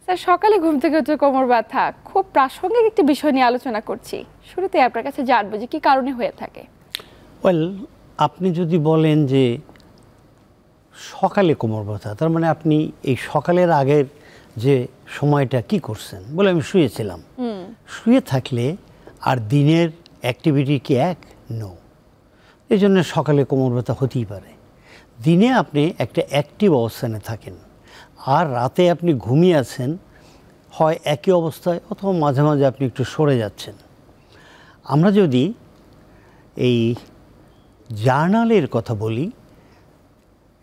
Sir, সকালে ঘুম থেকে উঠে কোমর ব্যথা খুব প্রাসঙ্গিক একটি বিষয় নিয়ে আলোচনা করছি। শুরুতে আপনার কাছে জানবো যে কি কারণে হয়ে থাকে। ওয়েল, আপনি যদি বলেন যে সকালে কোমর ব্যথা, তার মানে আপনি এই সকালের আগের যে সময়টা কি করছেন? বলে আমি শুয়েছিলাম। শুয়ে থাকলে আর দিনের অ্যাক্টিভিটি কি এক? নো। এই জন্য সকালে কোমর ব্যথা হতেই পারে। দিনে আপনি একটা অ্যাক্টিভ অবস্থানে থাকেন, আর রাতে আপনি ঘুমিয়ে আছেন হয় একই অবস্থায়, অথবা মাঝে মাঝে আপনি একটু সরে যাচ্ছেন। আমরা যদি এই জার্নালের কথা বলি,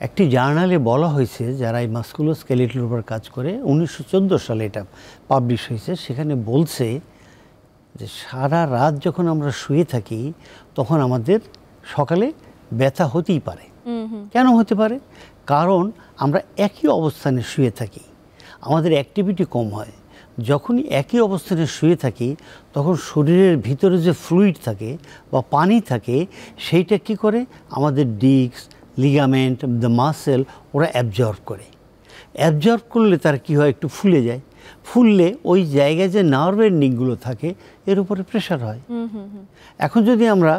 একটি জার্নালে বলা হয়েছে, যারা এই মাসকুলোস্কেলেটাল উপর কাজ করে, 1914 সালে এটা পাবলিশ হয়েছে। সেখানে বলছে যে সারা রাত যখন আমরা শুয়ে থাকি তখন আমাদের সকালে ব্যথা হতেই পারে। কেন হতে পারে? কারণ আমরা একই অবস্থানে শুয়ে থাকি, আমাদের অ্যাক্টিভিটি কম হয়। যখনই একই অবস্থানে শুয়ে থাকি তখন শরীরের ভিতরে যে ফ্লুইড থাকে বা পানি থাকে, সেইটা কি করে আমাদের ডিস্ক, লিগামেন্ট, দ্য মাসেল ওরা অ্যাবজর্ব করে। অ্যাবজর্ব করলে তার কি হয়, একটু ফুলে যায়। ফুললে ওই জায়গায় যে নার্ভ এন্ডিংগুলো থাকে এর উপরে প্রেশার হয়। এখন যদি আমরা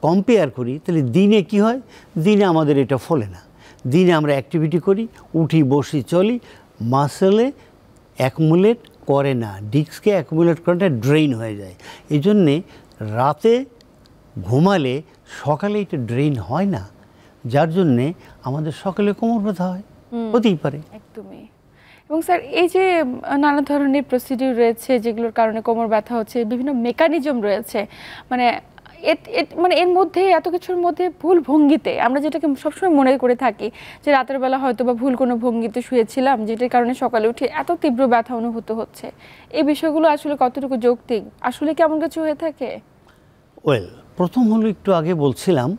কম্পেয়ার করি তাহলে দিনে কি হয়? দিনে আমাদের এটা ফলে না। দিনে আমরা অ্যাক্টিভিটি করি, উঠি, বসি, চলি, মাসেলে অ্যাকুমুলেট করে না, ডিস্ককে অ্যাকুমুলেট করাটা ড্রেইন হয়ে যায়। এই জন্যে রাতে ঘুমালে সকালে এটা ড্রেইন হয় না, যার জন্যে আমাদের সকালে কোমর ব্যথা হয়, হতেই পারে। একদমই। এবং স্যার, এই যে নানা ধরনের প্রসিডিউর রয়েছে যেগুলোর কারণে কোমর ব্যথা হচ্ছে, বিভিন্ন মেকানিজম রয়েছে, মানে মানে এর মধ্যে এত কিছুর মধ্যে ভুল ভঙ্গিতে আমরা যেটাকে সবসময় মনে করে থাকি যে রাতের বেলা হয়তো বা ভুল কোনো ভঙ্গিতে শুয়েছিলাম, যেটার কারণে সকালে উঠে এত তীব্র ব্যথা অনুভূত হচ্ছে, এই বিষয়গুলো আসলে কতটুকু যৌক্তিক? আসলে কি এমন কিছু হয়ে থাকে? ওয়েল, প্রথম হলো একটু আগে বলছিলাম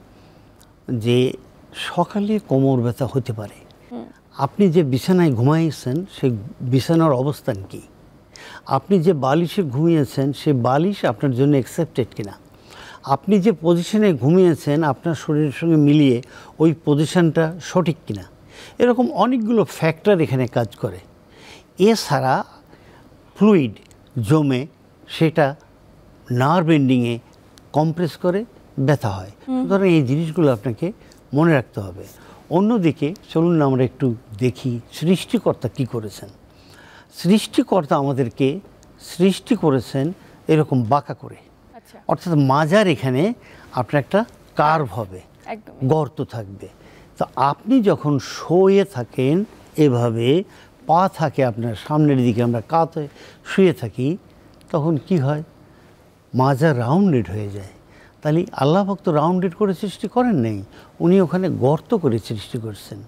যে সকালে কোমর ব্যথা হতে পারে। আপনি যে বিছানায় ঘুমাইছেন সেই বিছানার অবস্থান কি? আপনি যে বালিশে ঘুমিয়েছেন সেই বালিশ আপনার জন্য অ্যাকসেপ্টেড কিনা? আপনি যে পজিশনে ঘুমিয়েছেন আপনার শরীরের সঙ্গে মিলিয়ে ওই পজিশনটা সঠিক কিনা? এরকম অনেকগুলো ফ্যাক্টর এখানে কাজ করে। এছাড়া ফ্লুইড জমে সেটা নার্ভ এন্ডিংয়ে কম্প্রেস করে ব্যথা হয়। সুতরাং এই জিনিসগুলো আপনাকে মনে রাখতে হবে। অন্যদিকে চলুন আমরা একটু দেখি সৃষ্টিকর্তা কি করেছেন। সৃষ্টিকর্তা আমাদেরকে সৃষ্টি করেছেন এরকম বাঁকা করে, অর্থাৎ মাজার এখানে আপনার একটা কার্ভ হবে, গর্ত থাকবে। তো আপনি যখন শুয়ে থাকেন এভাবে, পা থাকে আপনার সামনের দিকে, আমরা কাত হয়ে শুয়ে থাকি, তখন কি হয়? মাজার রাউন্ডেড হয়ে যায়। তাহলে আল্লাহ ভক্ত রাউন্ডেড করে সৃষ্টি করেন নাই, উনি ওখানে গর্ত করে সৃষ্টি করছেন।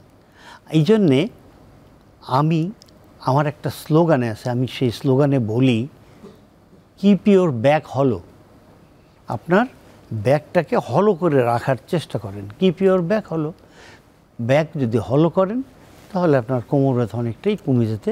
এই জন্যে আমার একটা স্লোগানে আছে, আমি সেই স্লোগানে বলি, কিপ ইউর ব্যাক হলো। আপনার ব্যাকটাকে হলো করে রাখার চেষ্টা করেন। কিপ ইউর ব্যাক হলো। ব্যাক যদি হলো করেন তাহলে আপনার কোমর ব্যথা অনেকটাই কমে যেতে